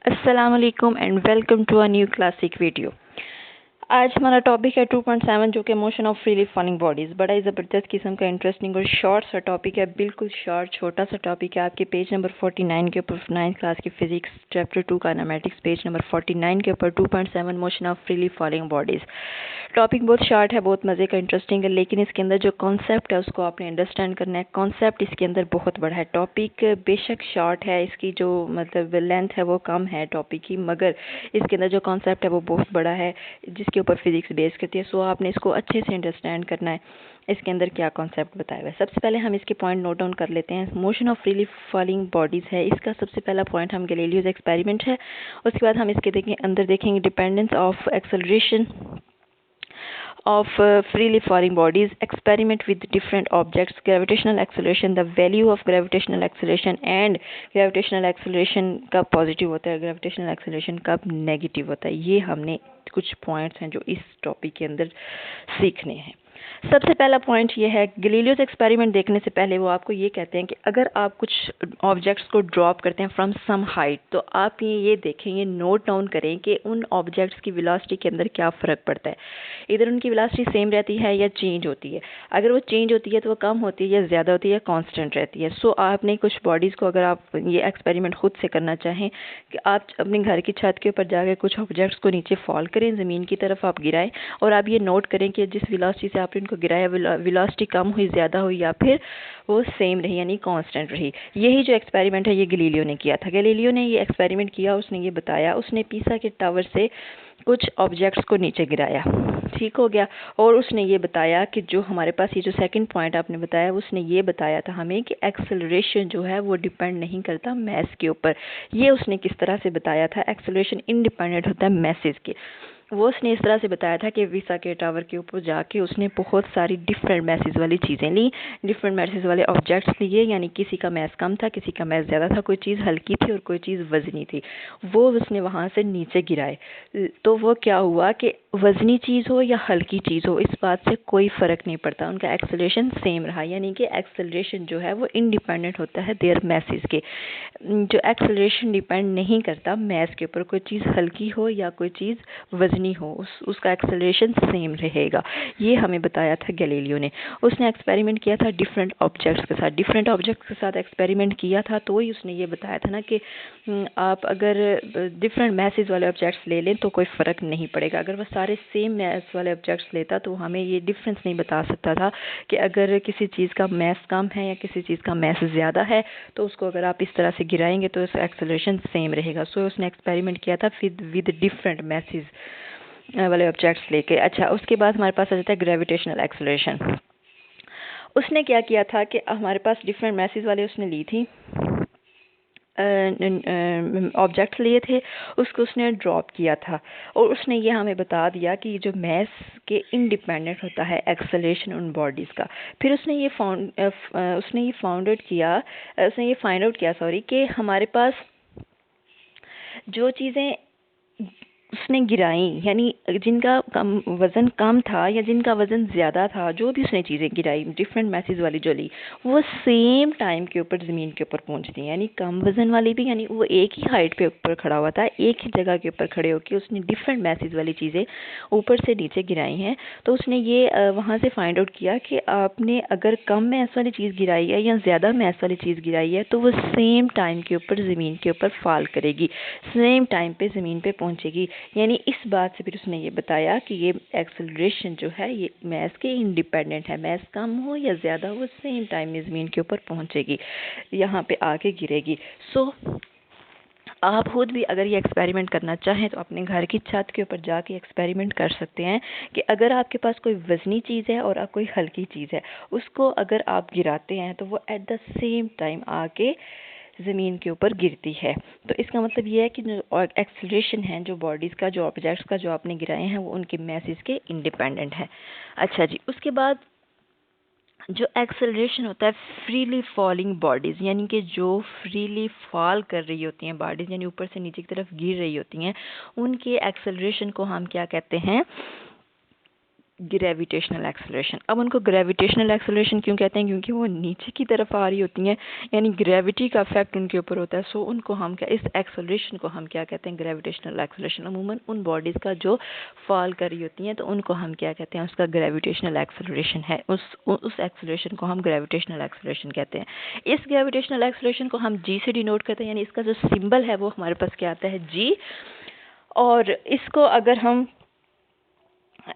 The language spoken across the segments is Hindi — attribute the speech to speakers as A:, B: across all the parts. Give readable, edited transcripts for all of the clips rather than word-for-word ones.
A: अस्सलामुअलैकुम and welcome to a new classic video. आज हमारा टॉपिक है 2.7 जो कि motion of freely falling bodies. बड़ा ही ज़बरदस्त किस्म का इंटरेस्टिंग और शॉर्ट सा टॉपिक है, बिल्कुल शॉर्ट छोटा सा टॉपिक है। आपके पेज नंबर 49 के ऊपर 9th क्लास की physics chapter 2 kinematics page number 49 के ऊपर 2.7 motion of freely falling bodies. Topic बहुत शॉर्ट है, बहुत मज़े का इंटरेस्टिंग है, लेकिन इसके अंदर जो कॉन्सेप्ट है उसको आपने अंडरस्टैंड करना है। कॉन्सेप्ट इसके अंदर बहुत बड़ा है। टॉपिक बेशक शॉर्ट है, इसकी जो मतलब लेंथ है वो कम है टॉपिक की, मगर इसके अंदर जो कॉन्सेप्ट है वो बहुत बड़ा है जिसके ऊपर फिजिक्स बेस करती है। सो आपने इसको अच्छे से अंडरस्टैंड करना है, इसके अंदर क्या कॉन्सेप्ट बताया हुआ है। सबसे पहले हम इसके पॉइंट नोट डाउन कर लेते हैं। Motion of freely falling bodies है, इसका सबसे पहला पॉइंट हम गैलीलियोस एक्सपेरिमेंट है। उसके बाद हम इसके अंदर देखेंगे dependence of acceleration of freely falling bodies, experiment with different objects, gravitational acceleration, the value of gravitational acceleration and gravitational acceleration कब पॉजिटिव होता है, gravitational acceleration कब नेगेटिव होता है। ये हमने कुछ पॉइंट्स हैं जो इस टॉपिक के अंदर सीखने हैं। सबसे पहला पॉइंट ये है, गैलीलियोस एक्सपेरिमेंट देखने से पहले वो आपको ये कहते हैं कि अगर आप कुछ ऑब्जेक्ट्स को ड्रॉप करते हैं फ्रॉम सम हाइट, तो आप ये देखेंगे, नोट डाउन करें कि उन ऑब्जेक्ट्स की वेलोसिटी के अंदर क्या फ़र्क पड़ता है। इधर उनकी वेलोसिटी सेम रहती है या चेंज होती है। अगर वो चेंज होती है तो वो कम होती है या ज़्यादा होती है या कांस्टेंट रहती है। सो आपने कुछ बॉडीज़ को, अगर आप ये एक्सपेरिमेंट खुद से करना चाहें कि आप अपने घर की छत के ऊपर जाकर कुछ ऑब्जेक्ट्स को नीचे फॉल करें, ज़मीन की तरफ आप गिराएं, और आप ये नोट करें कि जिस वेलोसिटी से आपने इनको गिराया वेलोसिटी कम हुई, ज़्यादा हुई, या फिर वो सेम रही यानी कांस्टेंट रही। यही जो एक्सपेरिमेंट है ये गैलीलियो ने किया था। गैलीलियो ने ये एक्सपेरिमेंट किया, उसने ये बताया, उसने पीसा के टावर से कुछ ऑब्जेक्ट्स को नीचे गिराया, ठीक हो गया। और उसने ये बताया कि जो हमारे पास ये जो सेकंड पॉइंट आपने बताया, उसने ये बताया था हमें कि एक्सेलरेशन जो है वो डिपेंड नहीं करता मैस के ऊपर। ये उसने किस तरह से बताया था, एक्सेलरेशन इंडिपेंडेंट होता है मैसेज के। वो उसने इस तरह से बताया था कि पीसा के टावर के ऊपर जाके उसने बहुत सारी डिफरेंट मैसेज वाली चीज़ें ली, डिफरेंट मैसेज वाले ऑब्जेक्ट्स लिए, यानी किसी का मैस कम था, किसी का मैस ज़्यादा था, कोई चीज़ हल्की थी और कोई चीज़ वजनी थी। वो उसने वहाँ से नीचे गिराए। तो वो क्या हुआ कि वजनी चीज़ हो या हल्की चीज़ हो, इस बात से कोई फ़र्क नहीं पड़ता, उनका एक्सेलरेशन सेम रहा। यानी कि एक्सेलरेशन जो है वो इंडिपेंडेंट होता है देयर मैसेज के। जो एक्सेलरेशन डिपेंड नहीं करता मैस के ऊपर, कोई चीज़ हल्की हो या कोई चीज़ वजनी हो, उसका एक्सेलरेशन सेम रहेगा। ये हमें बताया था गैलीलियो ने। उसने एक्सपेरिमेंट किया था डिफरेंट ऑब्जेक्ट्स के साथ, डिफरेंट ऑब्जेक्ट्स के साथ एक्सपेरिमेंट किया था, तो ही उसने ये बताया था ना कि आप अगर डिफरेंट मैसेज वाले ऑब्जेक्ट्स ले लें तो कोई फ़र्क नहीं पड़ेगा। अगर वह सारे सेम मैस वाले ऑब्जेक्ट्स लेता तो हमें ये डिफरेंस नहीं बता सकता था कि अगर किसी चीज़ का मैस कम है या किसी चीज़ का मैस ज़्यादा है, तो उसको अगर आप इस तरह से गिराएंगे तो उसका एक्सेलरेशन सेम रहेगा। सो उसने एक्सपेरिमेंट किया था विद डिफरेंट मैसेज वाले ऑब्जेक्ट्स लेके। अच्छा, उसके बाद हमारे पास आ जाता है ग्रेविटेशनल एक्सेलरेशन। उसने क्या किया था कि हमारे पास डिफरेंट मैसेज वाले उसने ली थी ऑब्जेक्ट्स लिए थे, उसको उसने ड्रॉप किया था, और उसने ये हमें बता दिया कि जो मैस के इंडिपेंडेंट होता है एक्सेलरेशन उन बॉडीज़ का। फिर उसने ये फाइंड आउट किया कि हमारे पास जो चीज़ें उसने गिराई, यानी जिनका वज़न कम था या जिनका वज़न ज़्यादा था, जो भी उसने चीज़ें गिराई डिफरेंट मैसेज वाली जो ली, वो सेम टाइम के ऊपर ज़मीन के ऊपर पहुंचती हैं। यानी कम वज़न वाली भी, यानी वो एक ही हाइट पे ऊपर खड़ा हुआ था, एक ही जगह के ऊपर खड़े होकर उसने डिफरेंट मैसेज वाली चीज़ें ऊपर से नीचे गिराई हैं। तो उसने ये वहाँ से फाइंड आउट किया कि आपने अगर कम मैस वाली चीज़ गिराई है या ज़्यादा मैस वाली चीज़ गिराई है, तो वो सेम टाइम के ऊपर ज़मीन के ऊपर फॉल करेगी, सेम टाइम पे ज़मीन पे पहुंचेगी। यानी इस बात से फिर उसने ये बताया कि ये एक्सेलरेशन जो है ये मैस के इंडिपेंडेंट है, मैस कम हो या ज़्यादा हो सेम टाइम में ज़मीन के ऊपर पहुंचेगी, यहाँ पे आके गिरेगी। सो आप खुद भी अगर ये एक्सपेरिमेंट करना चाहें तो अपने घर की छत के ऊपर जाके एक्सपेरिमेंट कर सकते हैं कि अगर आपके पास कोई वज़नी चीज़ है और कोई हल्की चीज़ है, उसको अगर आप गिराते हैं तो वो एट द सेम टाइम आके ज़मीन के ऊपर गिरती है। तो इसका मतलब ये है कि जो एक्सेलरेशन है, जो बॉडीज़ का, जो ऑब्जेक्ट्स का जो आपने गिराए हैं, वो उनके मैसेज के इंडिपेंडेंट है। अच्छा जी, उसके बाद जो एक्सेलरेशन होता है फ्रीली फॉलिंग बॉडीज़, यानी कि जो फ्रीली फॉल कर रही होती हैं बॉडीज़, यानी ऊपर से नीचे की तरफ गिर रही होती हैं, उनके एक्सेलरेशन को हम क्या कहते हैं, ग्रेविटेशनल एक्सेलरेशन। अब उनको ग्रेविटेशनल एक्सेलरेशन क्यों कहते हैं? क्योंकि वो नीचे की तरफ आ रही होती हैं, यानी ग्रेविटी का इफेक्ट उनके ऊपर होता है। सो उनको हम क्या, इस एक्सेलरेशन को हम क्या कहते हैं? Gravitational acceleration. अमूमन उन बॉडीज़ का जो फॉल कर रही होती हैं तो उनको हम क्या कहते हैं? उसका ग्रेविटेशनल एक्सेलरेशन है, उस एक्सेलरेशन को हम ग्रेविटेशनल एक्सेलरेशन कहते हैं। इस ग्रेविटेशनल एक्सेलरेशन को हम जी से डिनोट करते हैं, यानी इसका जो सिंबल है वो हमारे पास क्या आता है? जी। और इसको अगर हम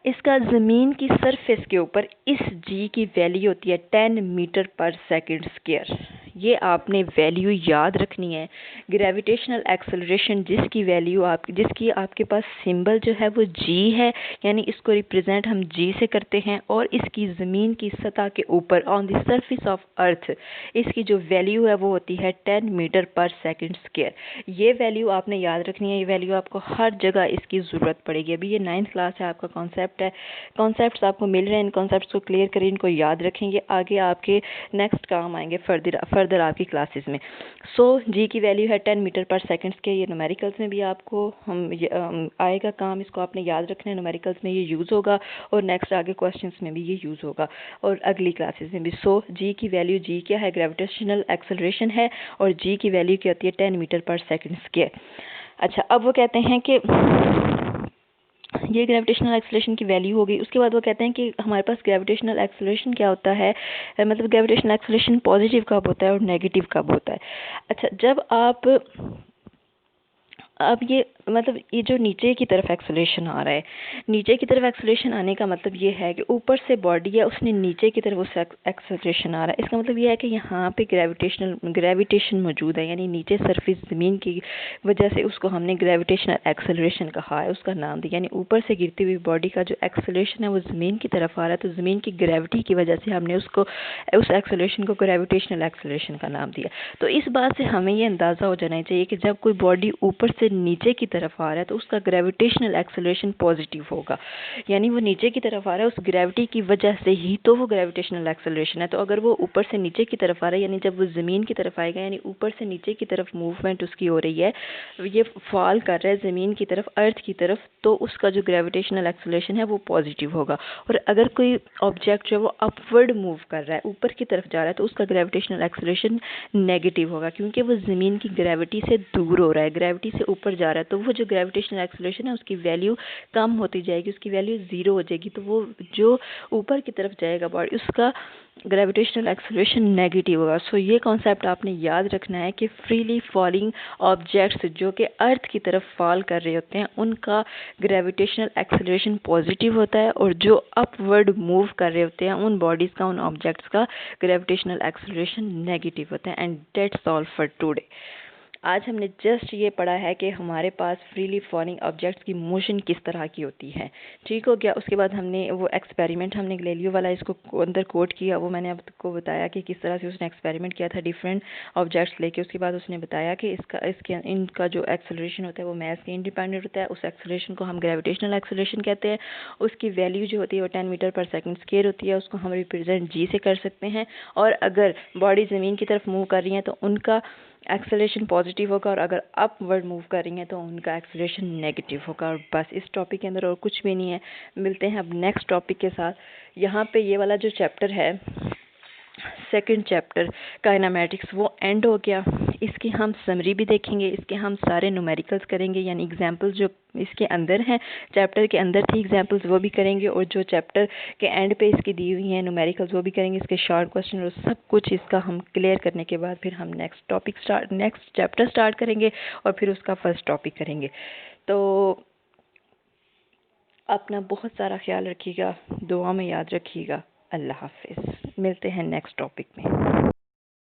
A: इसका ज़मीन की सरफेस के ऊपर इस जी की वैल्यू होती है 10 मीटर पर सेकंड स्क्वायर। ये आपने वैल्यू याद रखनी है। ग्रेविटेशनल एक्सेलरेशन जिसकी आपके पास सिंबल जो है वो जी है, यानी इसको रिप्रेजेंट हम जी से करते हैं, और इसकी ज़मीन की सतह के ऊपर on the surface of earth इसकी जो वैल्यू है वो होती है 10 मीटर पर सेकंड स्क्वायर। ये वैल्यू आपने याद रखनी है, ये वैल्यू आपको हर जगह इसकी ज़रूरत पड़ेगी। अभी ये 9th क्लास है, आपका कॉन्सेप्ट है, कॉन्सेप्ट्स आपको मिल रहे हैं, इन कॉन्सेप्ट्स को क्लियर करें, इनको याद रखेंगे, आगे आपके नेक्स्ट काम आएंगे फर्दर आपकी क्लासेस में। सो जी की वैल्यू है 10 मीटर पर सेकंड्स के। ये न्यूमेरिकल्स में भी आपको आएगा काम, इसको आपने याद रखना है, न्यूमेरिकल्स में ये यूज़ होगा और नेक्स्ट आगे क्वेश्चंस में भी ये यूज़ होगा और अगली क्लासेस में भी। सो जी की वैल्यू, जी क्या है? ग्रेविटेशनल एक्सेलरेशन है, और जी की वैल्यू क्या होती है? 10 मीटर पर सेकंड स्क्वायर। अच्छा, अब वो कहते हैं कि ये ग्रेविटेशनल एक्सेलरेशन की वैल्यू हो गई। उसके बाद वो कहते हैं कि हमारे पास ग्रेविटेशनल एक्सेलरेशन क्या होता है, मतलब ग्रेविटेशनल एक्सेलरेशन पॉजिटिव कब होता है और नेगेटिव कब होता है। अच्छा, जब आप अब ये मतलब ये जो नीचे की तरफ एक्सेलरेशन आ रहा है, नीचे की तरफ एक्सेलरेशन आने का मतलब ये है कि ऊपर से बॉडी है उसने नीचे की तरफ उस एक्सेलरेशन आ रहा है। इसका मतलब ये है कि यहाँ पे ग्रेविटेशन मौजूद है, यानी नीचे सरफेस ज़मीन की वजह से उसको हमने ग्रेविटेशनल एक्सेलरेशन कहा है, उसका नाम दिया। यानी ऊपर से गिरती हुई बॉडी का जो एक्सेलरेशन है वो ज़मीन की तरफ आ रहा है, तो ज़मीन की ग्रेविटी की वजह से हमने उस एक्सेलरेशन को ग्रेविटेशनल एक्सेलरेशन का नाम दिया। तो इस बात से हमें ये अंदाज़ा हो जाना चाहिए कि जब कोई बॉडी ऊपर से नीचे की तरफ आ रहा है तो उसका ग्रेविटेशनल एक्सेलरेशन पॉजिटिव होगा, यानी वो नीचे की तरफ आ रहा है उस ग्रेविटी की वजह से ही, तो वो ग्रेविटेशनल एक्सेलरेशन है। तो अगर वो ऊपर से नीचे की तरफ आ रहा है, यानी जब वो ज़मीन की तरफ आएगा, यानी ऊपर से नीचे की तरफ मूवमेंट उसकी हो रही है, ये फॉल कर रहा है ज़मीन की तरफ, अर्थ की तरफ, तो उसका जो ग्रेविटेशनल एक्सेलरेशन है वो पॉजिटिव होगा। और अगर कोई ऑब्जेक्ट जो वो अपवर्ड मूव कर रहा है, ऊपर की तरफ जा रहा है, तो उसका ग्रेविटेशनल एक्सेलरेशन नेगेटिव होगा, क्योंकि वो ज़मीन की ग्रेविटी से दूर हो रहा है, ग्रेविटी से ऊपर जा रहा है, तो वो जो ग्रेविटेशनल एक्सेलरेशन है उसकी वैल्यू कम होती जाएगी, उसकी वैल्यू 0 हो जाएगी। तो वो जो ऊपर की तरफ जाएगा बॉडी, उसका ग्रेविटेशनल एक्सेलरेशन नेगेटिव होगा। सो ये कॉन्सेप्ट आपने याद रखना है कि फ्रीली फॉलिंग ऑब्जेक्ट्स जो कि अर्थ की तरफ फॉल कर रहे होते हैं उनका ग्रेविटेशनल एक्सेलरेशन पॉजिटिव होता है, और जो अपवर्ड मूव कर रहे होते हैं उन बॉडीज़ का, उन ऑब्जेक्ट्स का ग्रेविटेशनल एक्सेलरेशन नेगेटिव होता है। And that's all for today. आज हमने जस्ट ये पढ़ा है कि हमारे पास फ्रीली फॉलिंग ऑब्जेक्ट्स की मोशन किस तरह की होती है, ठीक हो गया। उसके बाद हमने वो एक्सपेरिमेंट हमने गैलीलियो वाला इसको अंदर कोट किया, वो मैंने आपको बताया कि किस तरह से उसने एक्सपेरिमेंट किया था डिफरेंट ऑब्जेक्ट्स लेके। उसके बाद उसने बताया कि इनका जो एक्सेलरेशन होता है वो मैस के इंडिपेंडेंट होता है, उस एक्सेलरेशन को हम ग्रेविटेशनल एक्सेलरेशन कहते हैं। उसकी वैल्यू जो होती है वो 10 मीटर पर सेकंड स्क्वायर होती है, उसको हम रिप्रेजेंट जी से कर सकते हैं। और अगर बॉडी ज़मीन की तरफ मूव कर रही है तो उनका एक्सेलरेशन पॉजिटिव होगा, और अगर अपवर्ड मूव कर रही हैं तो उनका एक्सेलरेशन नेगेटिव होगा। और बस इस टॉपिक के अंदर और कुछ भी नहीं है। मिलते हैं अब नेक्स्ट टॉपिक के साथ। यहाँ पे ये वाला जो चैप्टर है, सेकंड चैप्टर काइनेमैटिक्स, वो एंड हो गया। इसकी हम समरी भी देखेंगे, इसके हम सारे न्यूमेरिकल्स करेंगे, यानी एग्जांपल्स जो इसके अंदर हैं, चैप्टर के अंदर थी एग्जांपल्स, वो भी करेंगे, और जो चैप्टर के एंड पे इसकी दी हुई हैं न्यूमेरिकल्स वो भी करेंगे। इसके शॉर्ट क्वेश्चन और सब कुछ इसका हम क्लियर करने के बाद फिर हम नेक्स्ट चैप्टर स्टार्ट करेंगे और फिर उसका फर्स्ट टॉपिक करेंगे। तो अपना बहुत सारा ख्याल रखिएगा, दुआ में याद रखिएगा। अल्लाह हाफिज़। मिलते हैं नेक्स्ट टॉपिक में।